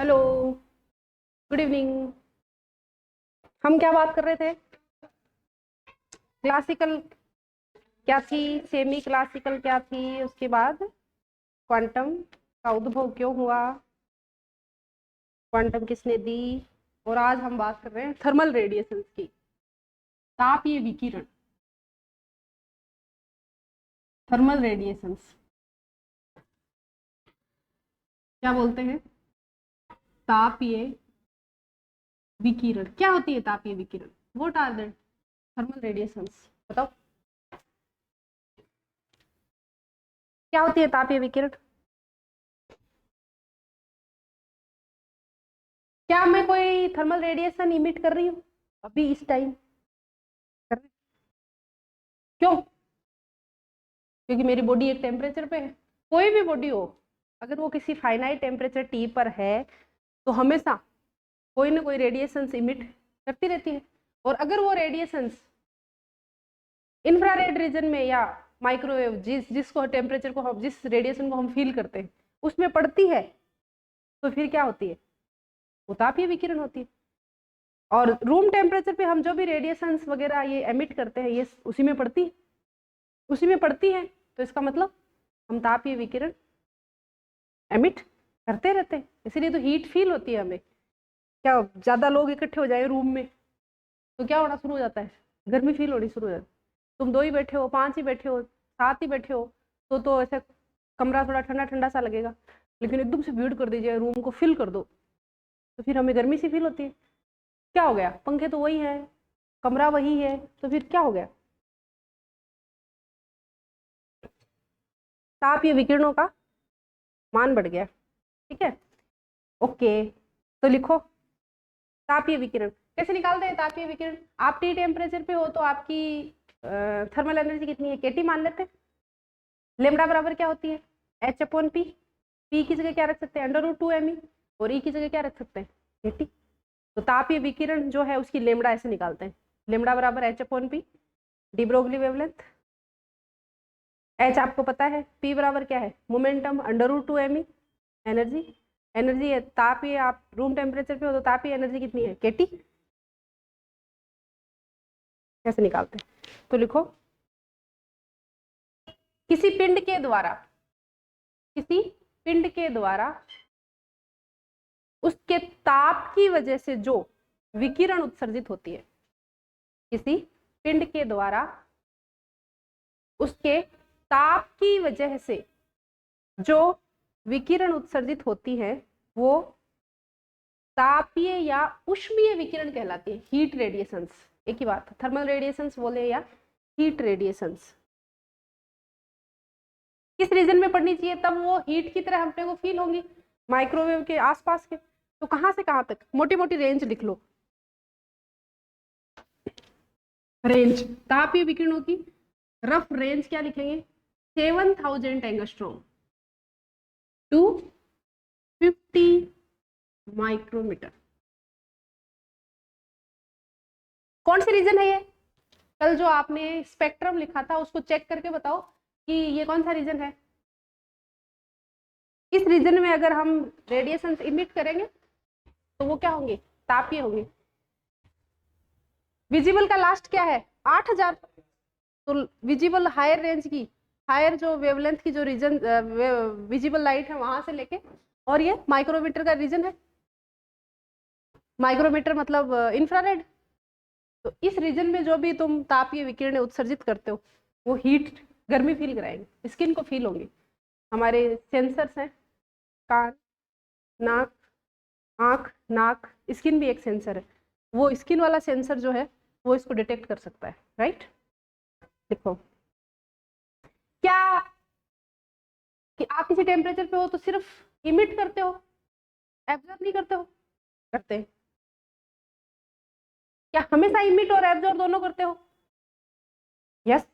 Hello, good evening. हम क्या बात कर रहे थे? क्लासिकल क्या थी, सेमी क्लासिकल क्या थी, उसके बाद क्वांटम का उद्भव क्यों हुआ, क्वांटम किसने दी। और आज हम बात कर रहे हैं थर्मल रेडिएशंस की, तापीय विकिरण, थर्मल रेडिएशंस। क्या बोलते हैं? तापीय विकिरण। क्या होती है तापीय विकिरण? What are the thermal radiations? बताओ क्या होती है तापीय विकिरण। क्या मैं कोई थर्मल रेडिएशन इमिट कर रही हूँ अभी इस टाइम? कर रही- क्यों? क्योंकि मेरी बॉडी एक टेम्परेचर पे है। कोई भी बॉडी हो, अगर वो किसी फाइनाइट टेम्परेचर टी पर है तो हमेशा कोई ना कोई रेडिएशंस इमिट करती रहती है। और अगर वो रेडिएशंस इंफ्रारेड रीजन में या माइक्रोवेव, जिसको टेम्परेचर को हम, जिस रेडिएशन को हम फील करते हैं, उसमें पड़ती है, तो फिर क्या होती है? वो तापीय विकिरण होती है। और रूम टेम्परेचर पे हम जो भी रेडिएशंस वगैरह ये एमिट करते हैं, ये उसी में पड़ती है, उसी में पड़ती है। तो इसका मतलब हम तापीय विकिरण एमिट करते रहते हैं, इसीलिए तो हीट फील होती है हमें। क्या ज्यादा लोग इकट्ठे हो जाए रूम में तो क्या होना शुरू हो जाता है? गर्मी फील होनी शुरू हो जाती है। तुम दो ही बैठे हो, पांच ही बैठे हो, सात ही बैठे हो, तो ऐसे कमरा थोड़ा ठंडा ठंडा सा लगेगा। लेकिन एकदम से भीड़ कर दीजिए, रूम को फिल कर दो, तो फिर हमें गर्मी सी फील होती है। क्या हो गया? पंखे तो वही है, कमरा वही है, तो फिर क्या हो गया? तापीय विकिरणों का मान बढ़ गया। ठीक है, ओके। तो लिखो तापीय विकिरण कैसे निकालते हैं। तापीय विकिरण, आप टी टेम्परेचर पे हो तो आपकी थर्मल एनर्जी कितनी है? केटी मान लेते हैं। लेमडा बराबर क्या होती है? H upon P. पी की जगह क्या रख सकते हैं? √2 me। और ई की जगह क्या रख सकते हैं? केटी। तो तापीय विकिरण जो है उसकी लेमडा ऐसे निकालते हैं। लेमडा बराबर H upon P, de Broglie wavelength. H आपको पता है, पी बराबर क्या है? Momentum √2 me। एनर्जी, एनर्जी है तापीय, आप रूम टेम्परेचर पे हो तो तापीय एनर्जी कितनी है? केटी। कैसे निकालते हैं? तो लिखो, किसी पिंड के द्वारा, किसी पिंड के द्वारा उसके ताप की वजह से जो विकिरण उत्सर्जित होती है, किसी पिंड के द्वारा उसके ताप की वजह से जो विकिरण उत्सर्जित होती है वो तापीय या उष्मीय विकिरण कहलाती है। हीट रेडिएशंस, एक ही बात, थर्मल रेडिएशंस बोले या हीट रेडिएशंस। किस रीजन में पड़नी चाहिए तब वो हीट की तरह अपने को फील होंगी? माइक्रोवेव के आसपास के। तो कहां से कहां तक? मोटी मोटी रेंज लिख लो। रेंज तापीय विकिरणों की रफ रेंज क्या लिखेंगे? 7000 एंगस्ट्रॉम टू 50 माइक्रोमीटर। कौन सी रीजन है ये? कल जो आपने स्पेक्ट्रम लिखा था उसको चेक करके बताओ कि ये कौन सा रीजन है। इस रीजन में अगर हम रेडिएशन इमिट करेंगे तो वो क्या होंगे? तापीय होंगे। विजिबल का लास्ट क्या है? 8000। तो विजिबल हायर रेंज की, हायर जो वेवलेंथ की जो रीजन विजिबल लाइट है वहां से लेके, और ये माइक्रोमीटर का रीजन है। माइक्रोमीटर मतलब इंफ्रारेड। तो इस रीजन में जो भी तुम तापीय विकिरण उत्सर्जित करते हो वो हीट, गर्मी फील कराएंगे, स्किन को फील होंगे। हमारे सेंसर्स हैं, कान, नाक, आंख, नाक, स्किन भी एक सेंसर है। वो स्किन वाला सेंसर जो है वो इसको डिटेक्ट कर सकता है, राइट। देखो, क्या कि आप किसी टेम्परेचर पे हो तो सिर्फ इमिट करते हो, एब्जॉर्ब नहीं करते हो? करते हैं। क्या हमेशा इमिट और एब्जॉर्ब दोनों करते हो? यस।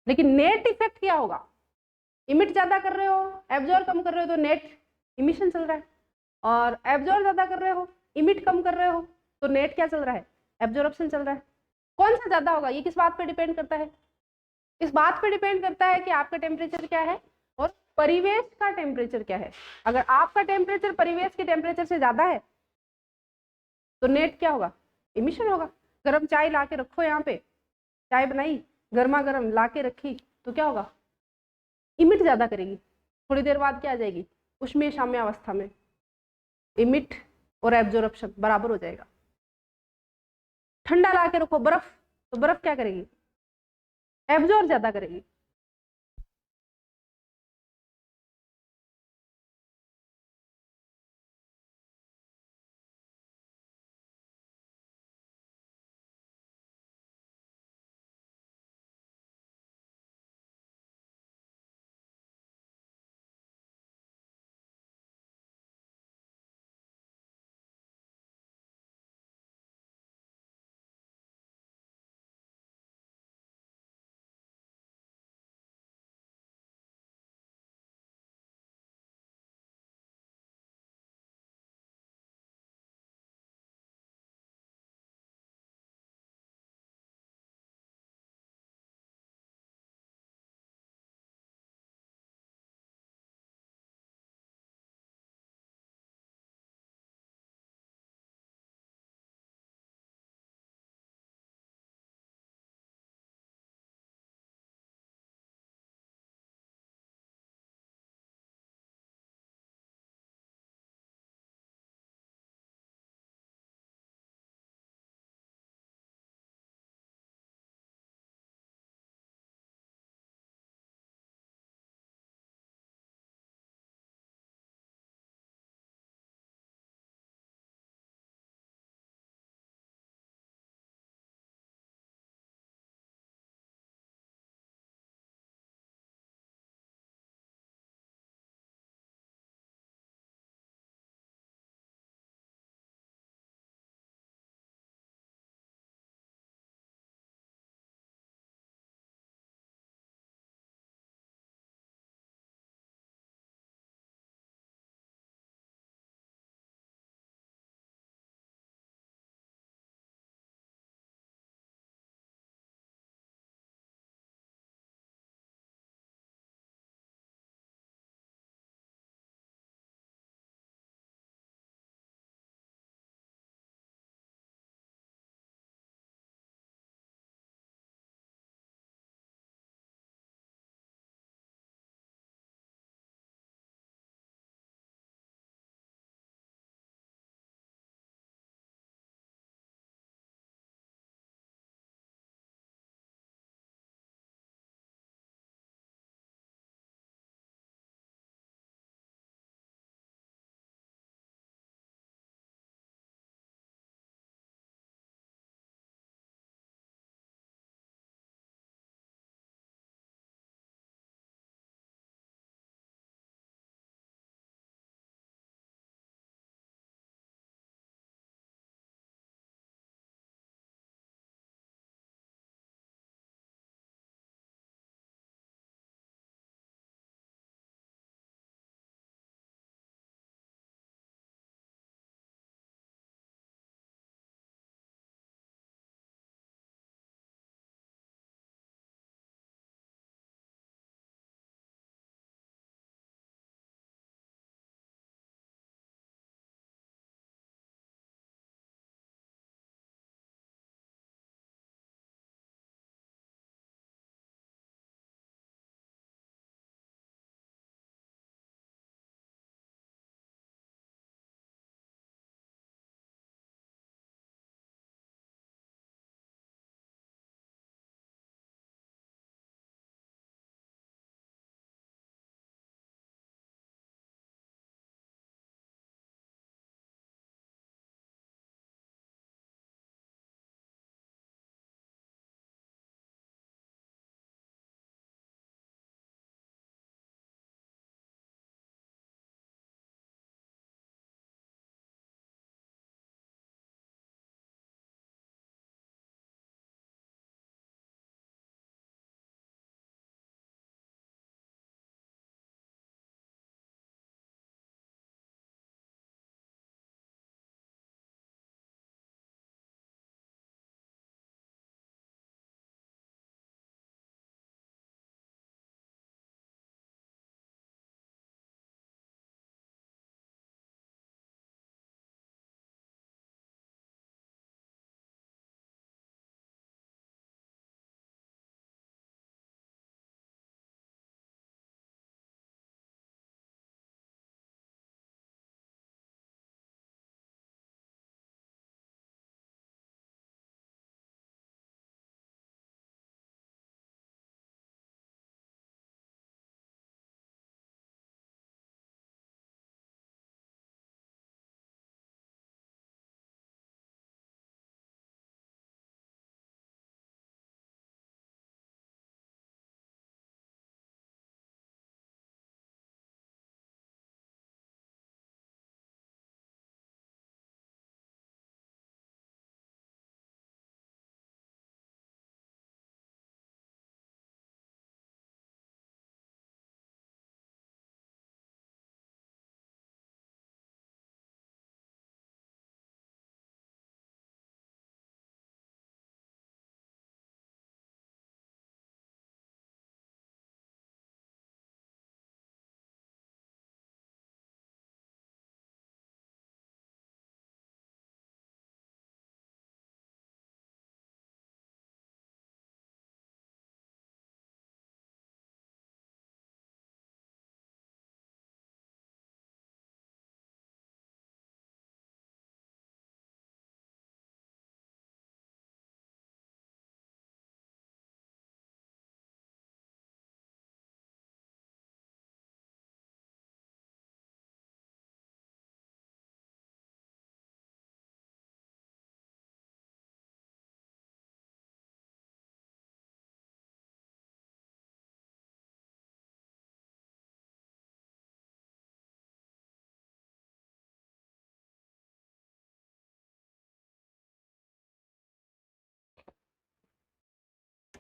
लेकिन नेट इफेक्ट क्या होगा? इमिट ज्यादा कर रहे हो, एब्जॉर्ब कम कर रहे हो तो नेट इमिशन चल रहा है। और एब्जॉर्ब ज्यादा कर रहे हो, इमिट कम कर रहे हो, तो नेट क्या चल रहा है? एब्जॉर्प्शन चल रहा है। कौन सा ज्यादा होगा? ये किस बात पे डिपेंड करता है? इस बात पे डिपेंड करता है कि आपका टेम्परेचर क्या है और परिवेश का टेम्परेचर क्या है। अगर आपका टेम्परेचर परिवेश के टेम्परेचर से ज्यादा है तो नेट क्या होगा, इमिशन होगा। गर्म चाय ला के रखो, यहाँ पे चाय बनाई गर्मा गर्म ला के रखी तो क्या होगा, इमिट ज्यादा करेगी। थोड़ी देर बाद क्या आ जाएगी, उष्मीय साम्य अवस्था में इमिट और एब्जॉर्प्शन बराबर हो जाएगा। ठंडा ला के रखो बर्फ, तो बर्फ क्या करेगी, एब्जॉर्ब ज्यादा करेगी।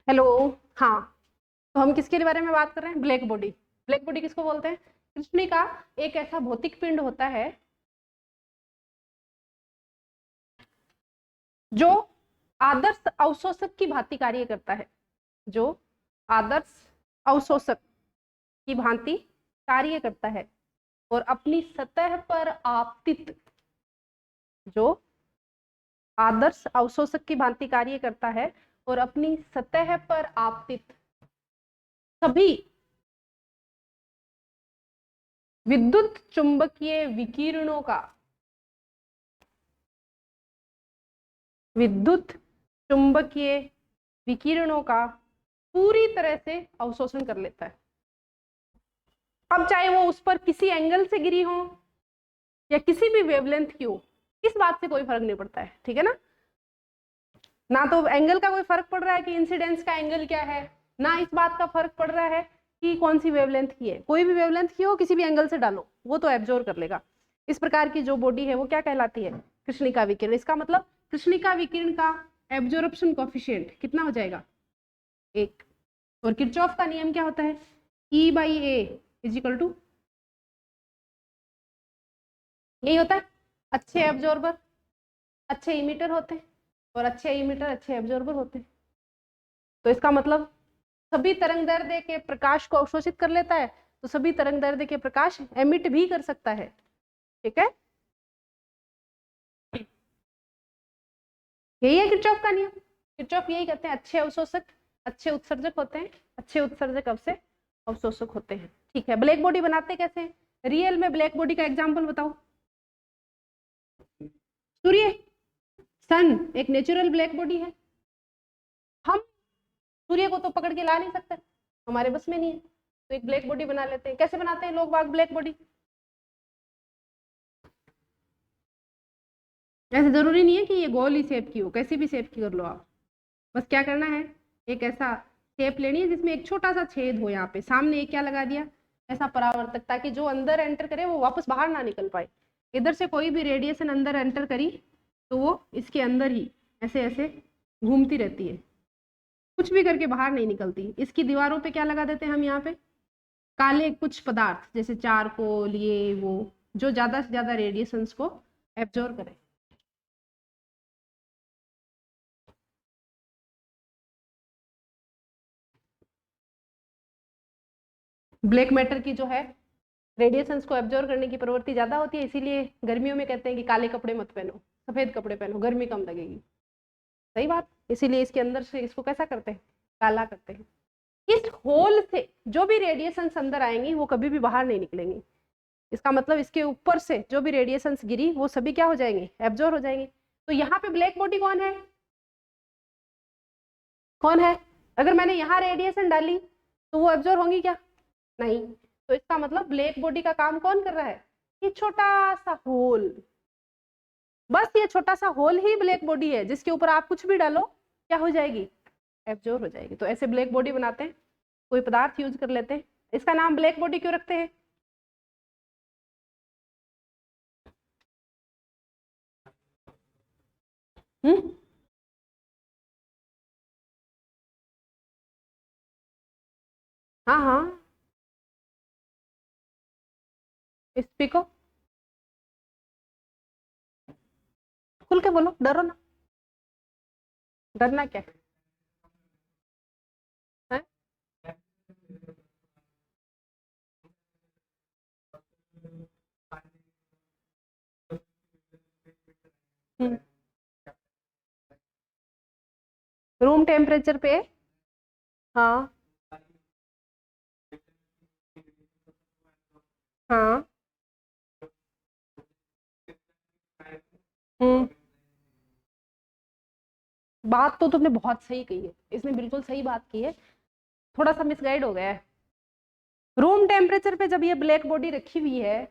हेलो। हाँ, तो हम किसके बारे में बात कर रहे हैं? Black body. ब्लैक बॉडी किसको बोलते हैं? कृष्णिका एक ऐसा भौतिक पिंड होता है जो आदर्श अवशोषक की भांति कार्य करता है, जो आदर्श अवशोषक की भांति कार्य करता है और अपनी सतह पर आपतित, जो आदर्श अवशोषक की भांति कार्य करता है और अपनी सतह पर आपतित सभी विद्युत चुंबकीय विकिरणों का, विद्युत चुंबकीय विकिरणों का पूरी तरह से अवशोषण कर लेता है। अब चाहे वो उस पर किसी एंगल से गिरी हो या किसी भी वेवलेंथ की हो, इस बात से कोई फर्क नहीं पड़ता है, ठीक है ना? ना तो एंगल का कोई फर्क पड़ रहा है कि इंसिडेंस का एंगल क्या है, ना इस बात का फर्क पड़ रहा है कि कौन सी वेवलेंथ की है। कोई भी वेवलेंथ की हो, किसी भी एंगल से डालो, वो तो एब्जॉर्ब कर लेगा। इस प्रकार की जो बॉडी है वो क्या कहलाती है? कृष्णिका विकिरण। इसका मतलब कृष्णिका विकिरण का एब्जॉर्प्शन कोएफिशिएंट कितना हो जाएगा? 1। और किरचॉफ का नियम क्या होता है? E/A इजिकल टू, यही होता है। अच्छे एब्जॉर्बर अच्छे इमिटर होते हैं और अच्छे इमिटर अच्छे एब्जॉर्बर होते हैं। तो इसका मतलब सभी तरंग दैर्ध्य के प्रकाश को अवशोषित कर लेता है, तो सभी तरंग दैर्ध्य के प्रकाश एमिट भी कर सकता है, ठीक है? यही है किरचॉफ का नियम। किरचॉफ यही कहते हैं, अच्छे अवशोषक अच्छे उत्सर्जक होते हैं, अच्छे उत्सर्जक अब से अवशोषक होते हैं, ठीक है? ब्लैक बॉडी बनाते कैसे हैं? रियल में ब्लैक बॉडी का एग्जाम्पल बताओ। सूर्य, सन एक नेचुरल ब्लैक बॉडी है। हम सूर्य को तो पकड़ के ला नहीं सकते, हमारे बस में नहीं है, तो एक ब्लैक बॉडी बना लेते हैं। कैसे बनाते हैं लोग बाग ब्लैक बॉडी? ऐसे जरूरी नहीं है कि ये गोल ही शेप की हो, कैसी भी शेप की कर लो आप। बस क्या करना है, एक ऐसा शेप लेनी है जिसमें एक छोटा सा छेद हो। यहाँ पे सामने एक क्या लगा दिया, ऐसा परावर्तक, ताकि जो अंदर एंटर करे वो वापस बाहर ना निकल पाए। इधर से कोई भी रेडिएशन अंदर एंटर करी तो वो इसके अंदर ही ऐसे ऐसे घूमती रहती है, कुछ भी करके बाहर नहीं निकलती। इसकी दीवारों पे क्या लगा देते हैं हम? यहाँ पे काले कुछ पदार्थ जैसे चारकोल, ये वो, जो ज्यादा से ज्यादा रेडिएशंस को एब्जॉर्ब करे। ब्लैक मैटर की जो है रेडिएशंस को एब्जॉर्ब करने की प्रवृत्ति ज्यादा होती है, इसीलिए गर्मियों में कहते हैं कि काले कपड़े मत पहनो, सफेद कपड़े पहनो, गर्मी कम लगेगी। सही बात। इसीलिए इसके अंदर से इसको कैसा करते हैं? काला करते हैं। इस होल से जो भी रेडिएशंस अंदर आएंगी वो कभी भी बाहर नहीं निकलेंगी। इसका मतलब इसके ऊपर से जो भी रेडिएशंस गिरी वो सभी क्या हो जाएंगे? एब्जॉर्ब हो जाएंगे। तो यहाँ पे ब्लैक बॉडी कौन है? कौन है? अगर मैंने यहाँ रेडिएशन डाली तो वो एब्जॉर्ब होंगी क्या? नहीं। तो इसका मतलब ब्लैक बॉडी का काम कौन कर रहा है? ये छोटा सा होल, बस ये छोटा सा होल ही ब्लैक बॉडी है, जिसके ऊपर आप कुछ भी डालो क्या हो जाएगी? एब्जॉर्ब हो जाएगी। तो ऐसे ब्लैक बॉडी बनाते हैं, कोई पदार्थ यूज कर लेते हैं। इसका नाम ब्लैक बॉडी क्यों रखते हैं? हाँ हाँ, स्पीको, खुल के बोलो, डरो ना। डरना क्या है? रूम टेम्परेचर पे, हाँ हाँ, हम्म, बात तो तुमने बहुत सही कही है, इसने बिल्कुल सही बात की है, थोड़ा सा मिसगाइड हो गया है। रूम टेम्परेचर पे जब ये ब्लैक बॉडी रखी हुई है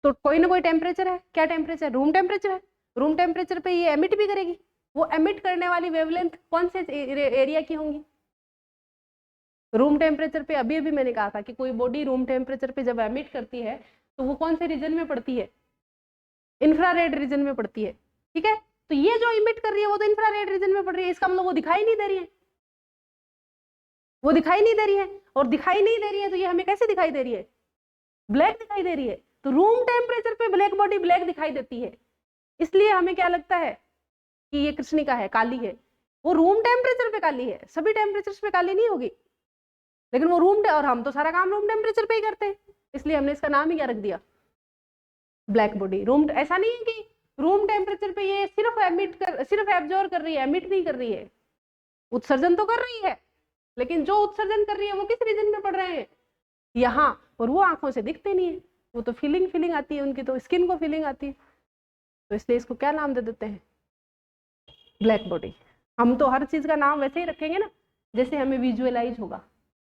तो कोई ना कोई टेम्परेचर है। क्या टेम्परेचर? रूम टेम्परेचर है। रूम टेम्परेचर पे ये एमिट भी करेगी। वो एमिट करने वाली वेवलेंथ कौन से एरिया की होंगी? रूम टेम्परेचर पे अभी अभी मैंने कहा था कि कोई बॉडी रूम टेम्परेचर पे जब एमिट करती है तो वो कौन से रीजन में पड़ती है? इंफ्रारेड रीजन में पड़ती है, ठीक है? तो ये जो इमिट कर रही है वो तो इंफ्रारेड रीजन में पड़ रही है, इसका मतलब वो दिखाई नहीं दे रही है। वो दिखाई नहीं दे रही है, और दिखाई नहीं दे रही है तो ये हमें कैसे दिखाई दे रही है, ब्लैक दिखाई दे रही है। तो रूम टेम्परेचर पे ब्लैक बॉडी ब्लैक दिखाई देती है, इसलिए हमें क्या लगता है कि ये कृष्णिका है, काली है। वो रूम टेम्परेचर पे काली है, सभी टेम्परेचर पे काली नहीं होगी, लेकिन वो और हम तो सारा काम रूम टेम्परेचर पे ही करते हैं, इसलिए हमने इसका नाम ही क्या रख दिया, ब्लैक बॉडी। रूम ऐसा नहीं है कि रूम टेम्परेचर पे ये सिर्फ एब्जॉर्ब कर रही है, एमिट नहीं कर रही है, उत्सर्जन तो कर रही है, लेकिन जो उत्सर्जन कर रही है वो किस रीजन में पड़ रहे हैं, यहाँ, और वो आंखों से दिखते नहीं है, वो तो फीलिंग आती है उनकी, तो स्किन को फीलिंग आती है, तो इसलिए इसको क्या नाम दे देते हैं, ब्लैक बॉडी। हम तो हर चीज का नाम वैसे ही रखेंगे ना जैसे हमें विजुअलाइज होगा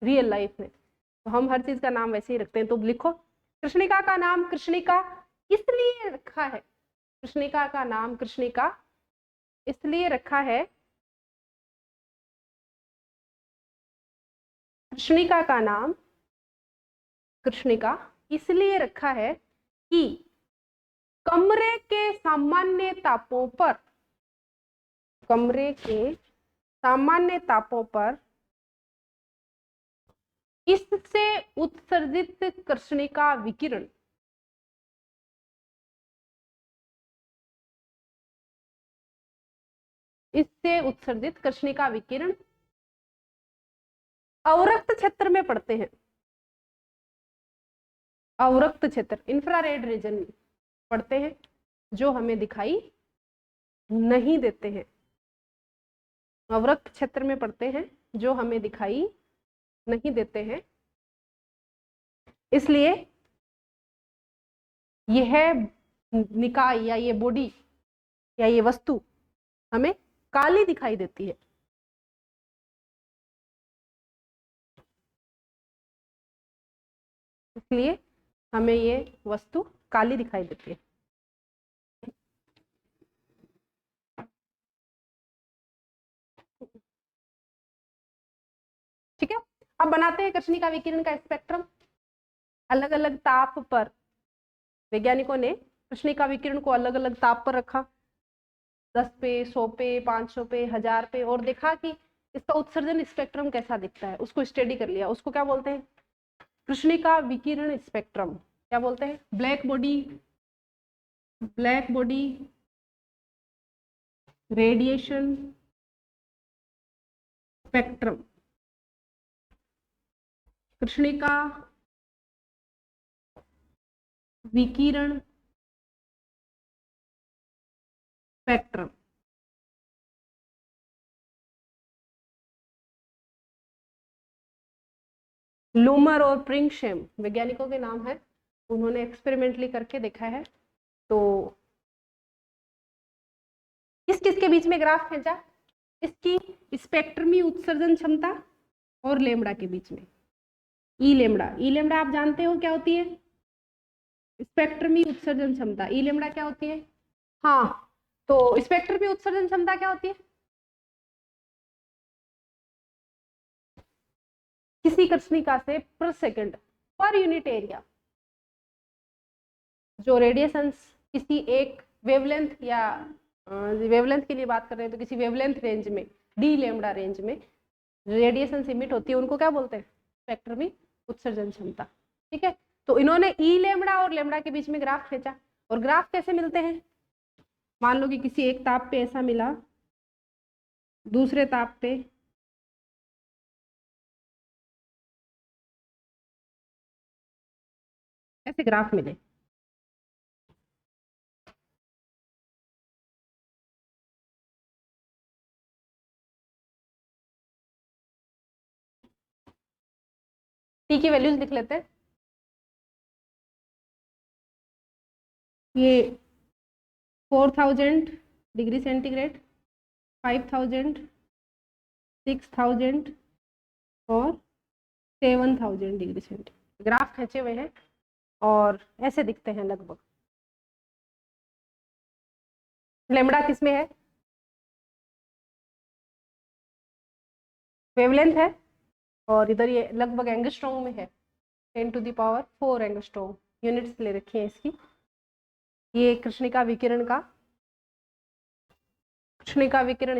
रियल लाइफ में, तो हम हर चीज का नाम वैसे ही रखते हैं। तो लिखो, कृष्णिका का नाम कृष्णिका इसलिए रखा है, कृष्णिका का नाम कृष्णिका इसलिए रखा है, कृष्णिका का नाम कृष्णिका इसलिए रखा है कि कमरे के सामान्य तापों पर, कमरे के सामान्य तापों पर इससे उत्सर्जित कृष्णिका विकिरण, इससे उत्सर्जित कृष्णिका विकिरण अवरक्त क्षेत्र में पड़ते हैं, अवरक्त क्षेत्र इंफ्रारेड रीजन में पड़ते हैं, जो हमें दिखाई नहीं देते हैं, अवरक्त क्षेत्र में पड़ते हैं जो हमें दिखाई नहीं देते हैं। इसलिए यह निकाय या ये बॉडी या ये वस्तु हमें काली दिखाई देती है। इसलिए हमें ये वस्तु काली दिखाई देती है। ठीक है, अब बनाते हैं कृष्णिका विकिरण का स्पेक्ट्रम। अलग अलग ताप पर वैज्ञानिकों ने कृष्णिका विकिरण को अलग अलग ताप पर रखा, 10 पे, 100 पे, 500 पे, 1000 पे, और देखा कि इसका उत्सर्जन स्पेक्ट्रम कैसा दिखता है, उसको स्टडी कर लिया। उसको क्या बोलते हैं, कृष्णिका विकिरण स्पेक्ट्रम। क्या बोलते हैं, ब्लैक बॉडी रेडिएशन स्पेक्ट्रम, कृष्णिका विकिरण स्पेक्ट्रम। लूमर और प्रिंगशेम वैज्ञानिकों के नाम है, उन्होंने एक्सपेरिमेंटली करके देखा है। तो किस किस के बीच में ग्राफ खींचा, इसकी स्पेक्ट्रमी उत्सर्जन क्षमता और लेमड़ा के बीच में, ई लेमड़ा आप जानते हो क्या होती है, स्पेक्ट्रमी उत्सर्जन क्षमता, ई लेमड़ा क्या होती है। हाँ, तो स्पेक्ट्रमी उत्सर्जन क्षमता क्या होती है, किसी कृष्णिका से पर सेकंड पर यूनिट एरिया जो रेडिएशंस किसी एक वेवलेंथ, या वेवलेंथ के लिए बात कर रहे हैं तो किसी वेवलेंथ रेंज में, डी लेमड़ा रेंज में रेडिएशन इमिट होती है, उनको क्या बोलते हैं, स्पेक्ट्रमी उत्सर्जन क्षमता। ठीक है, तो इन्होंने ई लेमड़ा और लेमड़ा के बीच में ग्राफ खींचा, और ग्राफ कैसे मिलते हैं, मान लो कि किसी एक ताप पे ऐसा मिला, दूसरे ताप पे ऐसे ग्राफ मिले। टी की वैल्यूज लिख लेते हैं। ये 4000 डिग्री सेंटीग्रेड, 5000, 6000 और 7000 डिग्री सेंटीग्रेड ग्राफ खींचे हुए हैं, और ऐसे दिखते हैं लगभग। लेमड़ा किस में है, वेवलेंथ है, और इधर ये लगभग एंगस्ट्रॉम में है, 10⁴ एंगस्ट्रॉम यूनिट्स ले रखी है इसकी। ये कृष्णिका विकिरण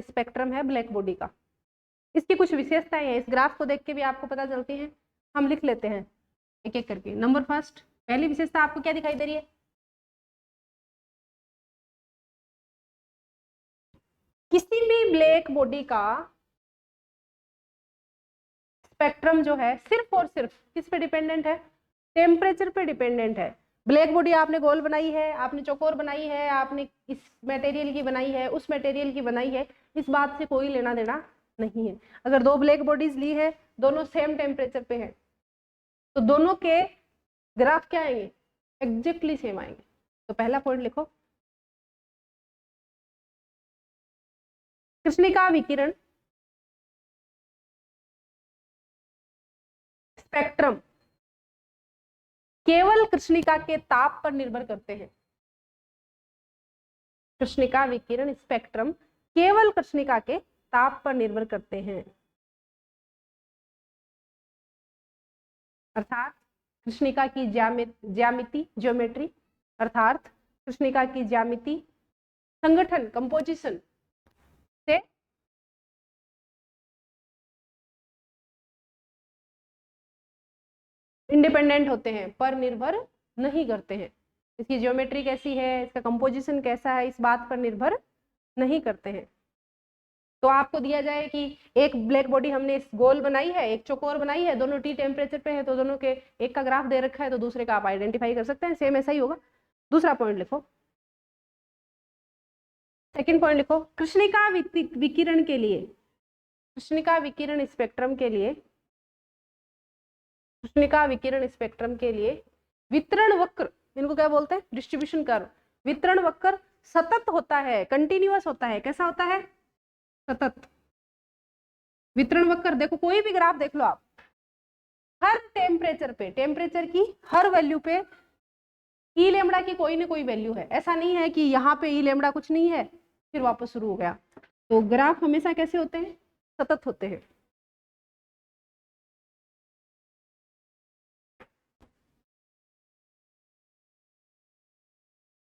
स्पेक्ट्रम है ब्लैक बॉडी का। इसकी कुछ विशेषताएं हैं, इस ग्राफ को देख के भी आपको पता चलती हैं। हम लिख लेते हैं एक एक करके। नंबर फर्स्ट, पहली विशेषता आपको क्या दिखाई दे रही है? किसी भी ब्लैक बॉडी का स्पेक्ट्रम जो है सिर्फ और सिर्फ किस पे डिपेंडेंट है? टेम्परेचर पे डिपेंडेंट है। ब्लैक बॉडी आपने गोल बनाई है, आपने चौकोर बनाई है, आपने इस मटेरियल की बनाई है, उस मटेरियल की बनाई है, इस बात से कोई लेना देना नहीं है। अगर दो ब्लैक बॉडीज ली है, दोनों सेम टेम्परेचर पे है, तो दोनों के ग्राफ क्या आएंगे? एग्जैक्टली सेम आएंगे। तो पहला पॉइंट लिखो, कृष्णिका विकिरण स्पेक्ट्रम केवल कृष्णिका के ताप पर निर्भर करते हैं। कृष्णिका विकिरण स्पेक्ट्रम केवल कृष्णिका के ताप पर निर्भर करते हैं, अर्थात कृष्णिका की ज्यामिति ज्योमेट्री, अर्थात कृष्णिका की ज्यामिति संगठन कंपोजिशन से इंडिपेंडेंट होते हैं, पर निर्भर नहीं करते हैं। इसकी ज्योमेट्री कैसी है, इसका कंपोजिशन कैसा है, इस बात पर निर्भर नहीं करते हैं। तो आपको दिया जाए कि एक ब्लैक बॉडी हमने इस गोल बनाई है, एक चौकोर बनाई है, दोनों टी टेम्परेचर पे है, तो दोनों के एक का ग्राफ दे रखा है, तो दूसरे का आप आइडेंटिफाई कर सकते हैं, सेम ऐसा ही होगा। दूसरा पॉइंट लिखो, सेकंड पॉइंट लिखो, कृष्णिका विकिरण के लिए, कृष्णिका विकिरण स्पेक्ट्रम के लिए, कृष्णिका विकिरण स्पेक्ट्रम के लिए वितरण वक्र, इनको क्या बोलते हैं? Distribution curve. वितरण वक्र सतत होता है, कंटिन्यूअस होता है। कैसा होता है? सतत। वितरण वक्र देखो, कोई भी ग्राफ देख लो आप, हर टेम्परेचर पे, टेम्परेचर की हर वैल्यू पे ई लेमड़ा की कोई ना कोई वैल्यू है। ऐसा नहीं है कि यहाँ पे ई लेमड़ा कुछ नहीं है फिर वापस शुरू हो गया। तो ग्राफ हमेशा कैसे होते हैं? सतत होते हैं।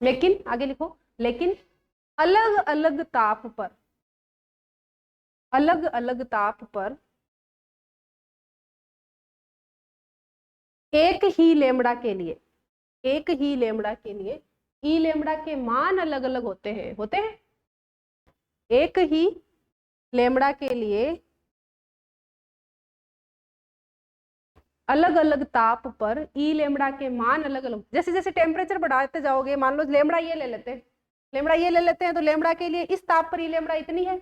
लेकिन आगे लिखो, लेकिन अलग अलग ताप पर, अलग अलग ताप पर एक ही लेमड़ा के लिए, एक ही लेमड़ा के लिए ई लेमड़ा के मान अलग अलग होते हैं। होते हैं, एक ही लेमड़ा के लिए अलग अलग ताप पर ई लेमड़ा के मान अलग अलग। जैसे जैसे टेम्परेचर बढ़ाते जाओगे, मान लो लेमड़ा ये ले लेते हैं, लेमड़ा ये ले लेते हैं, तो लेमड़ा के लिए इस ताप पर ई लेमड़ा इतनी है,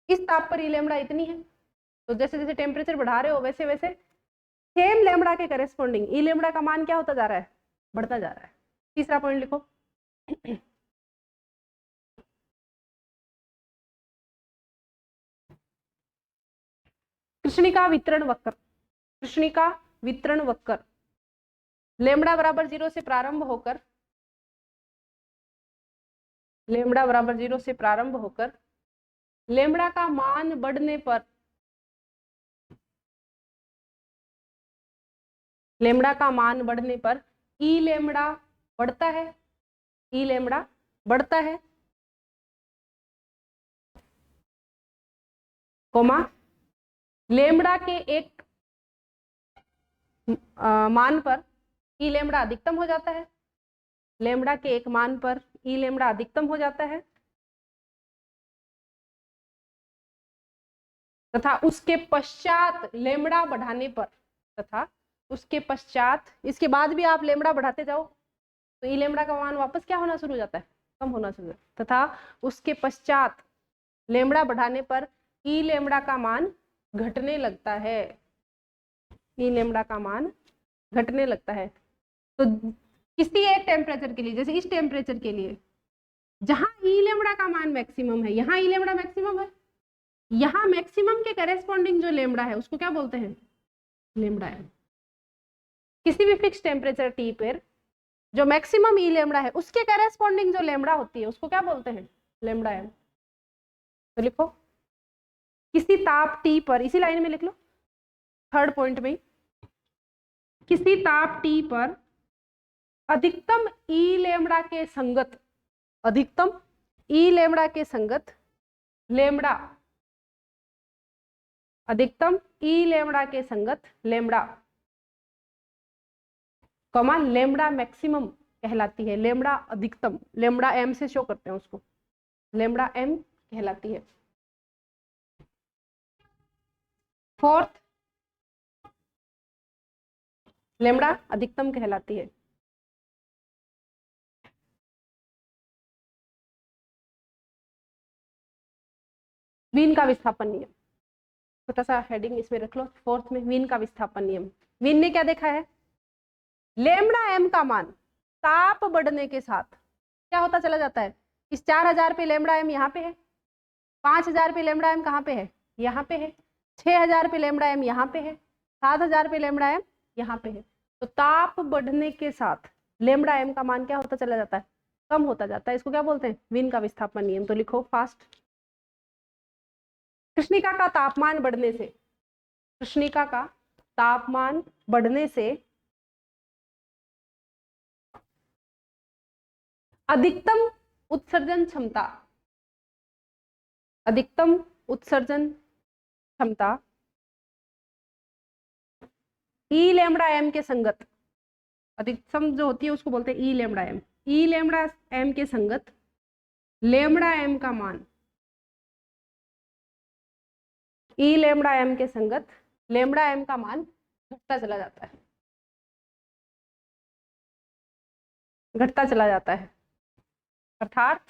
इस ताप पर ई लेमड़ा इतनी है। तो जैसे जैसे टेम्परेचर बढ़ा रहे हो, वैसे वैसे सेम लेमड़ा के करेस्पॉन्डिंग ई लेमड़ा का मान क्या होता जा रहा है? बढ़ता जा रहा है। तीसरा पॉइंट लिखो, कृष्णिका वितरण वक्र, कृष्णिका वितरण वक्र लेमड़ा बराबर 0 से प्रारंभ होकर, लेमड़ा बराबर 0 से प्रारंभ होकर लेमड़ा का मान बढ़ने पर, लेमड़ा का मान बढ़ने पर ई लेमड़ा बढ़ता है, ई लेमड़ा बढ़ता है, कोमा लेमड़ा के एक मान पर ई लेमड़ा अधिकतम हो जाता है, लेमड़ा के एक मान पर ई लेमड़ा अधिकतम हो जाता है, तथा उसके पश्चात लेमड़ा बढ़ाने पर, तथा उसके पश्चात, इसके बाद भी आप लेमड़ा बढ़ाते जाओ तो ई लेमड़ा का मान वापस क्या होना शुरू हो जाता है? कम होना शुरू हो जाता है। तथा उसके पश्चात लेमड़ा बढ़ाने पर ई लेमड़ा का मान घटने लगता है, ई लेमड़ा का मान घटने लगता है। तो किसी एक टेम्परेचर के लिए, जैसे इस टेम्परेचर के लिए जहां ई लेमड़ा का मान मैक्सिमम है, यहाँ ई लेमड़ा मैक्सिमम है, यहाँ मैक्सिमम के करेस्पॉन्डिंग जो लेमड़ा है उसको क्या बोलते हैं? लेमड़ा है। किसी भी फिक्स टेम्परेचर टी पर जो मैक्सिमम ई लेमड़ा है उसके करेस्पॉन्डिंग जो लेमड़ा होती है उसको क्या बोलते हैं? लेमड़ा है। तो लिखो, किसी ताप टी पर, इसी लाइन में लिख लो, थर्ड पॉइंट में, किसी ताप टी पर अधिकतम ई लेमड़ा के संगत, अधिकतम ई लेमड़ा के संगत लेमड़ा अधिकतम ई लेमड़ा के संगत लेमड़ा कॉमा लेमड़ा मैक्सिमम कहलाती है। लेमड़ा अधिकतम, लेमड़ा एम से शो करते हैं उसको, लेमड़ा एम कहलाती है। फोर्थ, लेमड़ा अधिकतम कहलाती है। वीन का विस्थापन नियम, छोटा सा हेडिंग इसमें रख लो। फोर्थ में वीन का विस्थापन नियम। वीन ने क्या देखा है, लेमड़ा एम का मान ताप बढ़ने के साथ क्या होता चला जाता है। इस 4000 पे लेमड़ा एम यहाँ पे है, 5000 पे लेमड़ा एम कहाँ पे है, यहाँ पे है, 6000 पे लेमड़ा एम यहाँ पे है, 7000 पे लेमड़ा एम यहाँ पे है। तो ताप बढ़ने के साथ लेमड़ा एम का मान क्या होता चला जाता है, कम होता जाता है। इसको क्या बोलते हैं, वीन का विस्थापन नियम। तो लिखो फास्ट। कृष्णिका का तापमान बढ़ने से, कृष्णिका का तापमान बढ़ने से अधिकतम उत्सर्जन क्षमता, अधिकतम उत्सर्जन क्षमता ई लेमड़ा एम के संगत, अधिकतम जो होती है उसको बोलते हैं ई लेमड़ा एम। ई लेमड़ा एम के संगत लेमड़ा एम का मान, ई लेमड़ा एम के संगत लेमड़ा एम का मान घटता चला जाता है, घटता चला जाता है। अर्थात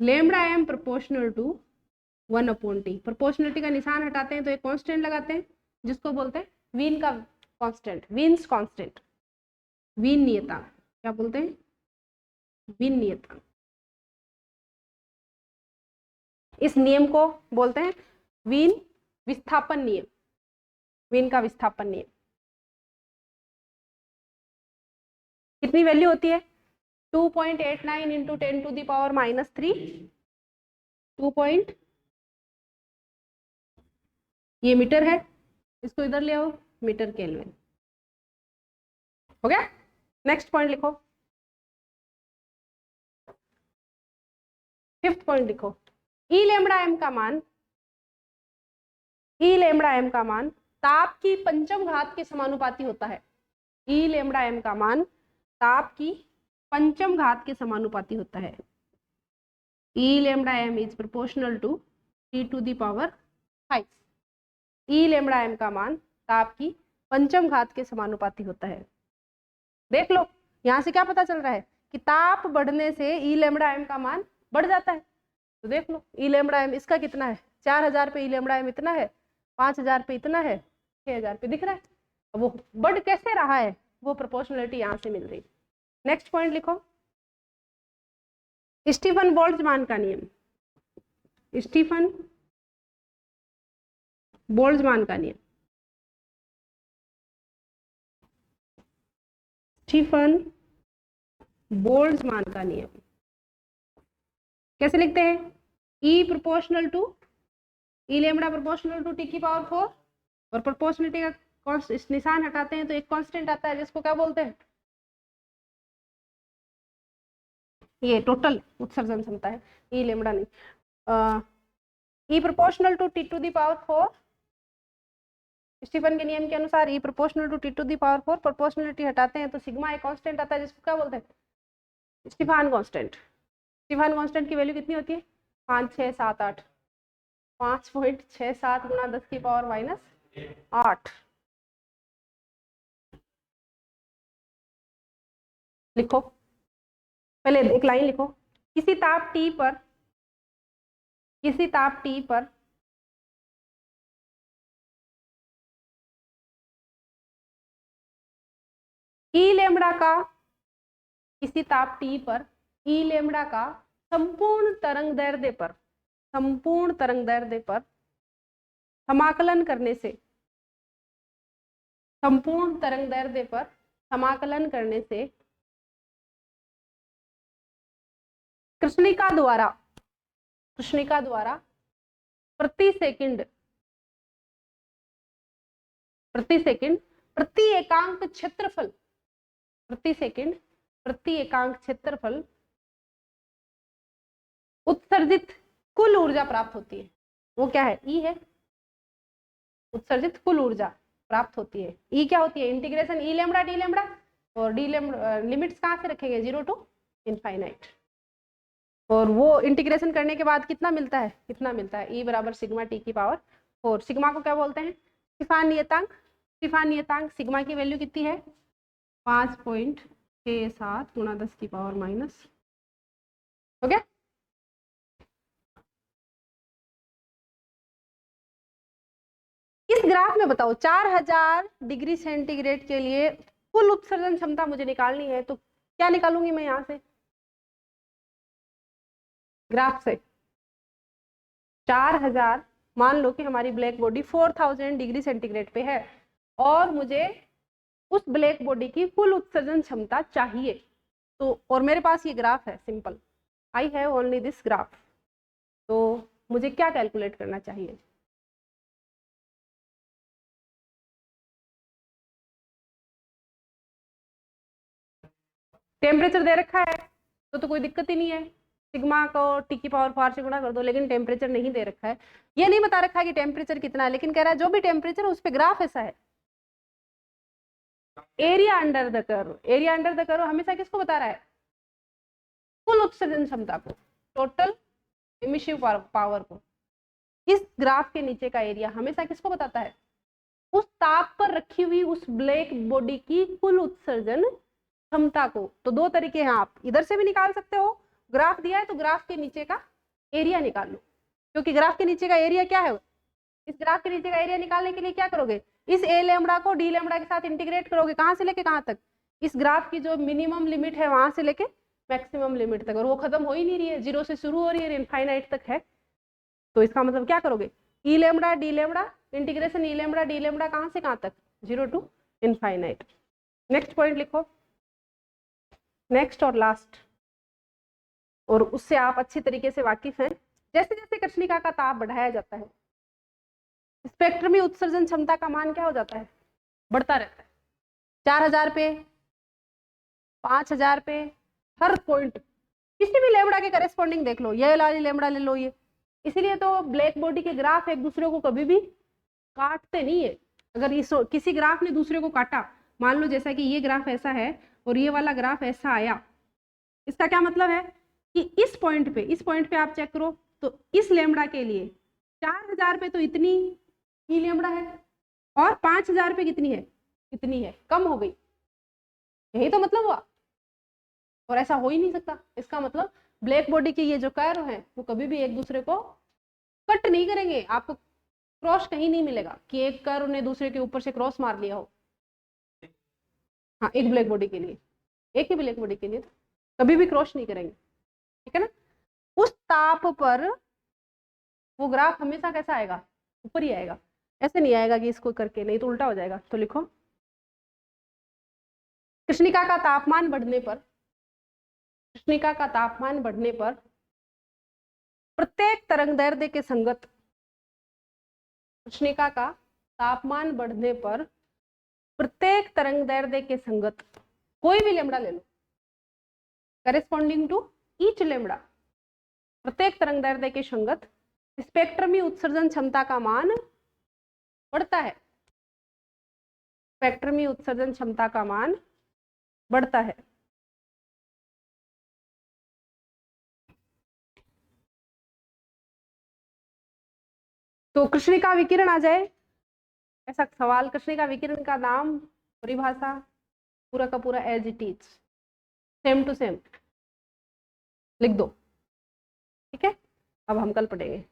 lambda M proportional to 1/T। Proportionality का निशान हटाते हैं तो एक कांस्टेंट लगाते हैं जिसको बोलते हैं वीन का कांस्टेंट, वीन्स कांस्टेंट, वीन नियतांक। क्या बोलते हैं, वीन नियतांक। इस नियम को बोलते हैं वीन विस्थापन नियम, वीन का विस्थापन नियम। कितनी वैल्यू होती है, 2.89 इंटू 10⁻³ 2. ये मीटर है, इसको इधर ले आओ, मीटर केल्विन। हो गया। नेक्स्ट पॉइंट लिखो, फिफ्थ पॉइंट लिखो। ई लेमड़ा एम का मान, ई लेमड़ा एम का मान ताप की पंचम घात के समानुपाती होता है। ई लेमड़ा एम का मान ताप की पंचम घात के समानुपाती होता है। E lambda M is proportional to T⁵. E lambda M का मान ताप की पंचम घात के समानुपाती होता है। देख लो यहां से क्या पता चल रहा है कि ताप बढ़ने से ई लेमड़ा एम का मान बढ़ जाता है। तो देख लो ई लेमड़ा एम इसका कितना है, 4000 पे ई लेमड़ा एम इतना है, 5000 पे इतना है, 6000 पे दिख रहा है। वो बढ़ कैसे रहा है, वो प्रोपोर्शनलिटी यहां से मिल रही। नेक्स्ट पॉइंट लिखो, स्टीफन बोल्ट्जमान का नियम, स्टीफन बोल्ट्जमान का नियम। स्टीफन बोल्ट्जमान का नियम कैसे लिखते हैं, E proportional to, E lambda proportional to T⁴ और प्रोपोर्शनलिटी का निशान हटाते हैं तो एक कांस्टेंट आता है जिसको क्या बोलते हैं, ये टोटल उत्सर्जन क्षमता है, ई लेमड़ा नहीं। ई प्रोपोर्शनल टू T⁴, स्टीफन के नियम के अनुसार ई प्रोपोर्शनल टू T⁴, प्रोपोर्शनलिटी हटाते हैं तो सिग्मा एक कांस्टेंट आता है जिसको क्या बोलते हैं, स्टीफन कांस्टेंट। स्टीफन कांस्टेंट की वैल्यू कितनी होती है, 5, 6, 7, 8, 5.67 गुणा 10⁻⁸ लिखो। पहले एक लाइन लिखो, किसी ताप T पर, किसी ताप T पर ई लेमड़ा का, किसी ताप T पर ई लेमड़ा का संपूर्ण तरंग दैर्ध्य पर, संपूर्ण तरंग दैर्ध्य पर समाकलन करने से, संपूर्ण तरंग दैर्ध्य पर समाकलन करने से कृष्णिका द्वारा, कृष्णिका द्वारा प्रति सेकंड, प्रति सेकंड प्रति एकांक क्षेत्रफल, प्रति सेकंड प्रति एकांक क्षेत्रफल उत्सर्जित कुल ऊर्जा प्राप्त होती है। वो क्या है, ई है। उत्सर्जित कुल ऊर्जा प्राप्त होती है। ई क्या होती है, integration E lambda D lambda, और डी लेमड़ा लिमिट्स कहाँ से रखेंगे, 0 टू इनफाइनाइट। और वो इंटीग्रेशन करने के बाद कितना मिलता है, कितना मिलता है, ई बराबर सिग्मा टी की पावर 4। सिग्मा को क्या बोलते हैं, स्टीफान नियतांक। स्टीफान नियतांक सिग्मा की वैल्यू कितनी है, 5.67 गुणा 10 की पावर माइनस, हो गया। इस ग्राफ में बताओ 4000 डिग्री सेंटीग्रेड के लिए कुल उत्सर्जन क्षमता मुझे निकालनी है, तो क्या निकालूंगी मैं यहाँ से, ग्राफ से 4000, मान लो कि हमारी ब्लैक बॉडी 4000 डिग्री सेंटीग्रेड पे है और मुझे उस ब्लैक बॉडी की कुल उत्सर्जन क्षमता चाहिए, तो और मेरे पास ये ग्राफ है simple, I have only this graph, तो मुझे क्या कैलकुलेट करना चाहिए, टेम्परेचर दे रखा है तो कोई दिक्कत ही नहीं है, सिग्मा को टी की पावर 4 से गुणा कर दो, लेकिन टेम्परेचर नहीं दे रखा है, ये नहीं बता रखा है कि टेम्परेचर कितना है, लेकिन कह रहा है जो भी टेम्परेचर है उस पर ग्राफ ऐसा है। Area under the curve, area under the curve हमेशा किसको बता रहा है, कुल उत्सर्जन क्षमता को, टोटल इमिसिव पावर को। इस ग्राफ के नीचे का एरिया हमेशा किसको बताता है, उस ताप पर रखी हुई उस ब्लैक बॉडी की कुल उत्सर्जन क्षमता को। तो दो तरीके हैं, आप इधर से भी निकाल सकते हो, ग्राफ दिया है तो ग्राफ के नीचे का एरिया निकाल लो, क्योंकि ग्राफ के नीचे का एरिया क्या है, इस ग्राफ के नीचे का एरिया निकालने के लिए क्या करोगे, इस ए लेमड़ा को डी लेमड़ा के साथ इंटीग्रेट करोगे, कहाँ से लेके कहाँ तक, इस ग्राफ की जो मिनिमम लिमिट है वहां से लेके मैक्सिमम लिमिट तक, और वो खत्म हो ही नहीं रही है, 0 से शुरू हो रही है, इनफाइनाइट तक है। तो इसका मतलब क्या करोगे, E lambda D lambda integration E lambda D lambda कहाँ से कहाँ तक, 0 टू इनफाइनाइट। नेक्स्ट पॉइंट लिखो, नेक्स्ट और लास्ट, और उससे आप अच्छी तरीके से वाकिफ हैं। जैसे जैसे कृष्णिका का ताप बढ़ाया जाता है, स्पेक्ट्रम में उत्सर्जन क्षमता का मान क्या हो जाता है, बढ़ता रहता है, 4000 पे, 5000 पे, हर पॉइंट किसी भी लेमड़ा के करेस्पॉन्डिंग देख लो, ये लाली लेमड़ा ले लो ये। इसीलिए तो ब्लैक बॉडी के ग्राफ एक दूसरे को कभी भी काटते नहीं है। अगर इस किसी ग्राफ ने दूसरे को काटा, मान लो जैसा कि ये ग्राफ ऐसा है और ये वाला ग्राफ ऐसा आया, इसका क्या मतलब है कि इस पॉइंट पे आप चेक करो, तो इस लेमड़ा के लिए 4000 पे तो इतनी ही लेमड़ा है और 5000 पे कितनी है, इतनी है, कम हो गई, यही तो मतलब हुआ। और ऐसा हो ही नहीं सकता, इसका मतलब ब्लैक बॉडी के ये जो कर्व हैं वो कभी भी एक दूसरे को कट नहीं करेंगे, आपको क्रॉस कहीं नहीं मिलेगा कि एक कर्व ने दूसरे के ऊपर से क्रॉस मार लिया हो। हाँ, एक ब्लैक बॉडी के लिए, एक ही ब्लैक बॉडी के लिए कभी भी क्रॉस नहीं करेंगे, ठीक है ना। उस ताप पर वो ग्राफ हमेशा कैसा आएगा, ऊपर ही आएगा, ऐसे नहीं आएगा कि इसको करके, नहीं तो उल्टा हो जाएगा। तो लिखो, कृष्णिका का तापमान बढ़ने पर, कृष्णिका का तापमान बढ़ने पर प्रत्येक तरंगदैर्ध्य के संगत, कृष्णिका का तापमान बढ़ने पर प्रत्येक तरंगदैर्ध्य के संगत कोई भी लेमड़ा ले लो, करेस्पॉन्डिंग टू ईच लेमड़ा, प्रत्येक तरंगदैर्ध्य के संगत स्पेक्ट्रम में उत्सर्जन क्षमता का मान बढ़ता है, स्पेक्ट्रम में उत्सर्जन क्षमता का मान बढ़ता है। तो कृष्णिका विकिरण आ जाए, ऐसा सवाल, कृष्णिका विकिरण का नाम, परिभाषा, पूरा का पूरा as it is, same to same लिख दो, ठीक है। अब हम कल पढ़ेंगे।